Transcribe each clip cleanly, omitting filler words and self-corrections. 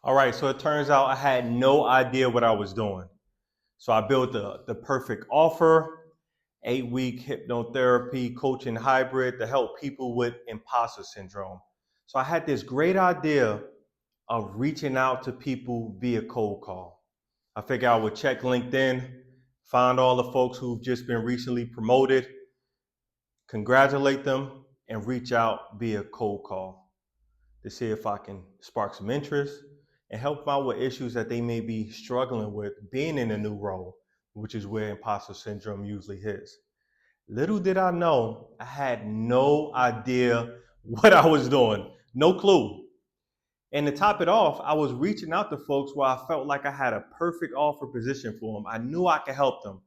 All right, so it turns out I had no idea what I was doing. So I built the perfect offer, 8-week hypnotherapy coaching hybrid to help people with imposter syndrome. So I had this great idea of reaching out to people via cold call. I figured I would check LinkedIn, find all the folks who've just been recently promoted, congratulate them, and reach out via cold call to see if I can spark some interest and help them out with issues that they may be struggling with being in a new role, which is where imposter syndrome usually hits. Little did I know, I had no idea what I was doing, no clue. And to top it off, I was reaching out to folks where I felt like I had a perfect offer position for them. I knew I could help them,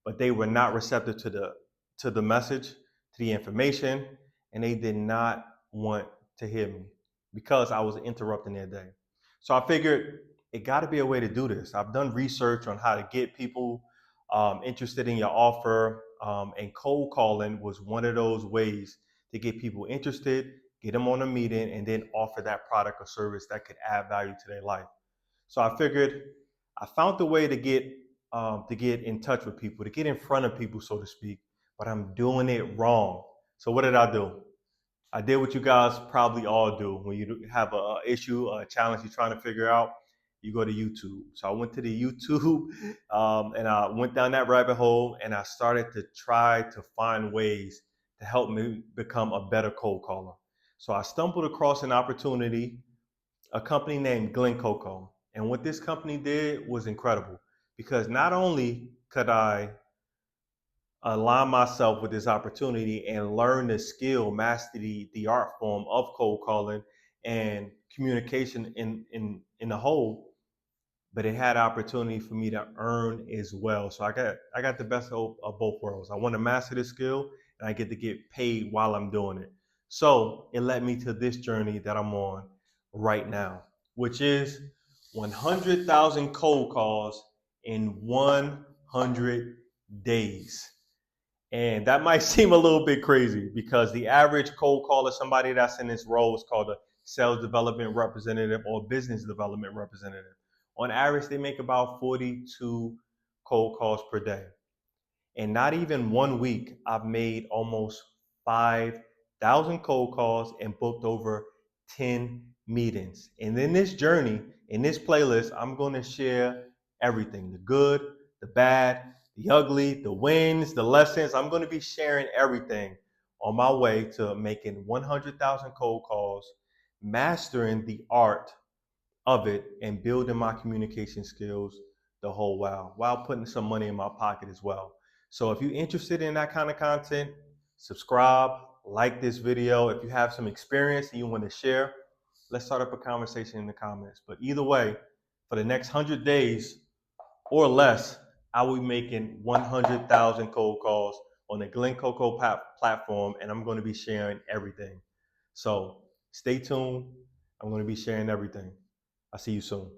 but they were not receptive to the message, to the information, and they did not want to hear me because I was interrupting their day. So I figured it got to be a way to do this. I've done research on how to get people interested in your offer, and cold calling was one of those ways to get people interested, get them on a meeting, and then offer that product or service that could add value to their life. So I figured I found the way to get in touch with people, to get in front of people, so to speak. But I'm doing it wrong. So what did I do? I did what you guys probably all do when you have a issue, a challenge you're trying to figure out. You go to YouTube. So I went to the YouTube and I went down that rabbit hole and I started to try to find ways to help me become a better cold caller. So I stumbled across an opportunity, a company named Glencoco. And what this company did was incredible because not only could I align myself with this opportunity and learn the skill, master the art form of cold calling and communication in the whole, but it had opportunity for me to earn as well. So I got the best of both worlds. I want to master this skill and I get to get paid while I'm doing it. So it led me to this journey that I'm on right now, which is 100,000 cold calls in 100 days. And that might seem a little bit crazy because the average cold caller, somebody that's in this role, is called a sales development representative or business development representative. On average, they make about 42 cold calls per day. In not even 1 week, I've made almost 5,000 cold calls and booked over 10 meetings. And in this journey, in this playlist, I'm going to share everything, the good, the bad, the ugly, the wins, the lessons. I'm going to be sharing everything on my way to making 100,000 cold calls, mastering the art of it, and building my communication skills the whole while putting some money in my pocket as well. So if you're interested in that kind of content, subscribe, like this video. If you have some experience and you want to share, let's start up a conversation in the comments. But either way, for the next 100 days or less, I will be making 100,000 cold calls on the Glencoco platform, and I'm going to be sharing everything. So stay tuned. I'm going to be sharing everything. I'll see you soon.